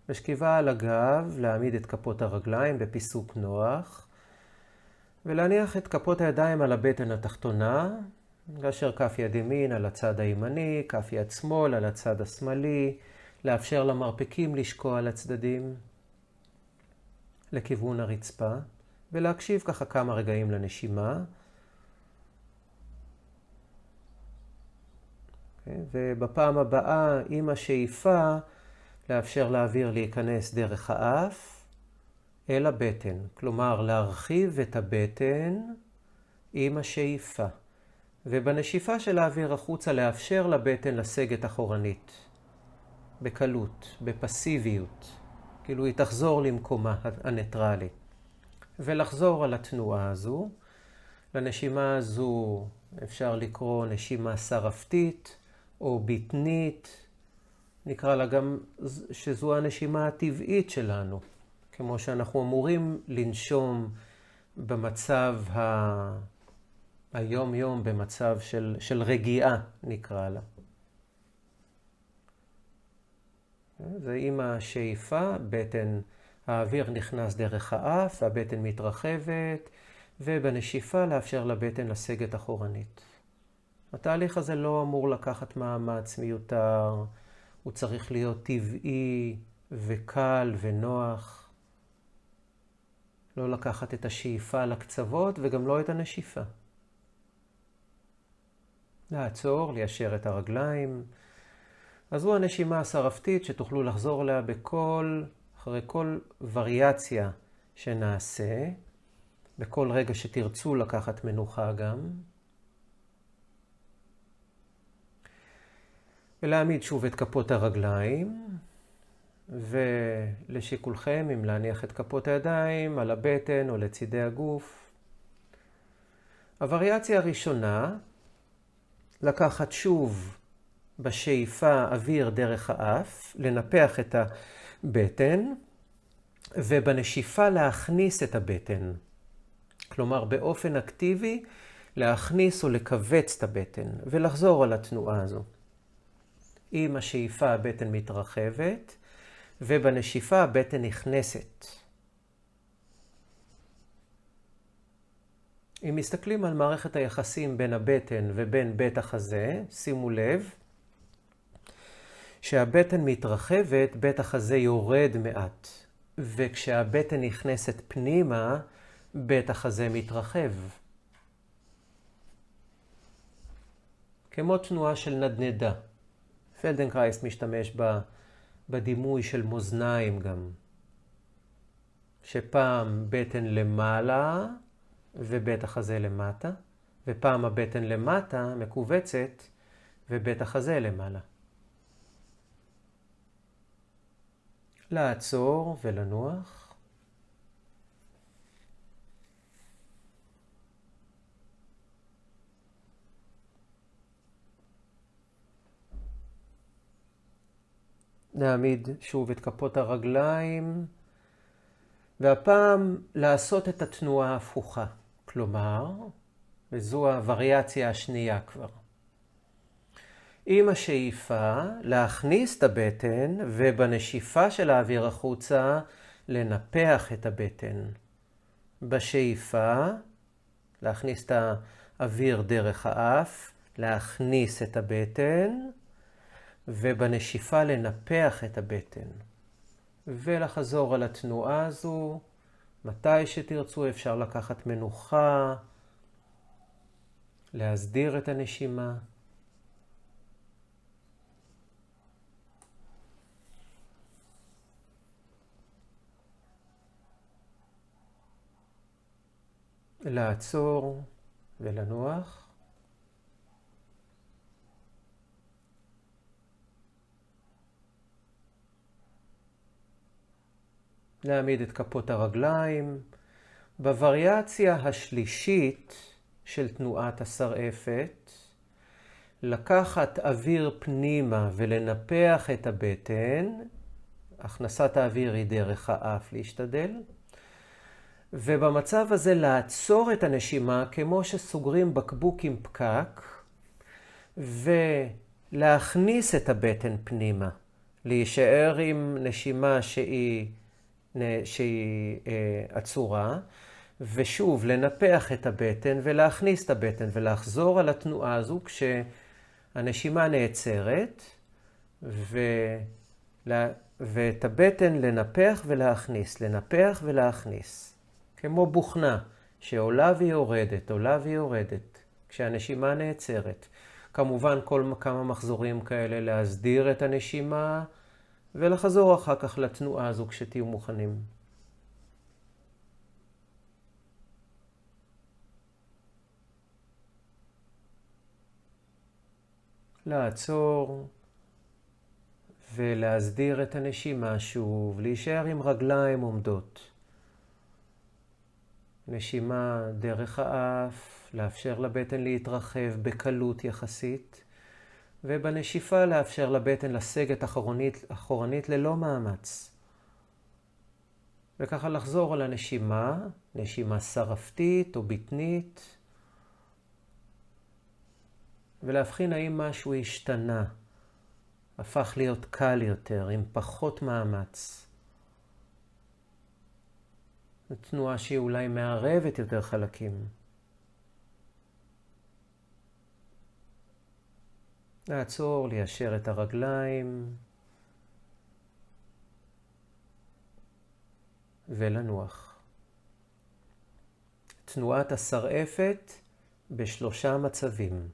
בשכיבה על הגב, להעמיד את כפות הרגליים בפיסוק נוח, ולהניח את כפות הידיים על הבטן התחתונה, כאשר כף יד ימין על הצד הימני, כף יד שמאל על הצד השמאלי, לאפשר למרפקים לשקוע על הצדדים לכיוון הרצפה, ולהקשיב ככה כמה רגעים לנשימה. ובפעם הבאה, עם השאיפה, לאפשר לאוויר להיכנס דרך האף אל הבטן. כלומר, להרחיב את הבטן עם השאיפה. ובנשיפה של האוויר החוצה לאפשר לבטן לסגת אחורנית. בקלות, בפסיביות. כאילו היא תחזור למקומה הניטרלי. ולחזור על התנועה הזו. לנשימה הזו אפשר לקרוא נשימה שרפתית או בטנית. נקרא לה גם שזו הנשימה הטבעית שלנו. כמו שאנחנו אמורים לנשום במצב היום-יום, במצב של רגיעה, נקרא לה. זה עם השאיפה, בטן, האוויר נכנס דרך האף, והבטן מתרחבת, ובנשיפה לאפשר לבטן לסגת אחורנית. התהליך הזה לא אמור לקחת מאמץ מיותר, הוא צריך להיות טבעי וקל ונוח. לא לקחת את השאיפה לקצוות וגם לא את הנשיפה. לעצור, ליישר את הרגליים. אז זו הנשימה השרפתית שתוכלו לחזור אליה אחרי כל וריאציה שנעשה, בכל רגע שתרצו לקחת מנוחה גם. ולהעמיד שוב את כפות הרגליים, ולשיקולכם אם להניח את כפות הידיים על הבטן או לצידי הגוף. הווריאציה הראשונה, לקחת שוב בשאיפה אוויר דרך האף, לנפח את הבטן, ובנשיפה להכניס את הבטן. כלומר, באופן אקטיבי, להכניס או לכווץ את הבטן, ולחזור על התנועה הזו. עם השאיפה הבטן מתרחבת, ובנשיפה הבטן נכנסת. אם מסתכלים על מערכת היחסים בין הבטן ובין בית החזה, שימו לב שהבטן מתרחבת, בית החזה יורד מעט. וכשהבטן נכנסת פנימה, בית החזה מתרחב. כמו תנועה של נדנדה. פלדנקרייסט משתמש בדימוי של מאזניים גם. שפעם בטן למעלה ובית החזה למטה, ופעם הבטן למטה מקובצת ובית החזה למעלה. לעצור ולנוח. נעמיד שוב את כפות הרגליים, והפעם לעשות את התנועה ההפוכה. כלומר, וזו הווריאציה השנייה כבר. עם השאיפה להכניס את הבטן, ובנשיפה של האוויר החוצה לנפח את הבטן. בשאיפה להכניס את האוויר דרך האף, להכניס את הבטן, ובנשיפה לנפח את הבטן. ולחזור על התנועה הזו, מתי שתרצו אפשר לקחת מנוחה, להסדיר את הנשימה. לעצור ולנוח. להעמיד את כפות הרגליים. בווריאציה השלישית של תנועת השרעפת, לקחת אוויר פנימה ולנפח את הבטן. הכנסת האוויר היא דרך האף להשתדל. ובמצב הזה לעצור את הנשימה כמו שסוגרים בקבוק עם פקק, ולהכניס את הבטן פנימה. להישאר עם נשימה שהיא עצורה, ושוב לנפח את הבטן ולהכניס את הבטן ולחזור על התנועה הזו כשהנשימה נעצרת, ואת הבטן לנפח ולהכניס, לנפח ולהכניס. כמו בוכנה שעולה ויורדת, עולה ויורדת, כשהנשימה נעצרת. כמובן כל כמה מחזורים כאלה להסדיר את הנשימה, ולחזור אחר כך לתנועה הזו כשתהיו מוכנים. לעצור ולהסדיר את הנשימה שוב, להישאר עם רגליים עומדות. נשימה דרך האף, לאפשר לבטן להתרחב בקלות יחסית, ובנשיפה לאפשר לבטן לסגת אחורנית ללא מאמץ. וככה לחזור על הנשימה, נשימה שרפתית או בטנית, ולהבחין האם משהו השתנה, הפך להיות קל יותר, עם פחות מאמץ. תנועה שהיא אולי מערבת יותר חלקים. לעצור, ליישר את הרגליים, ולנוח. תנועת השרעפת בשלושה מצבים.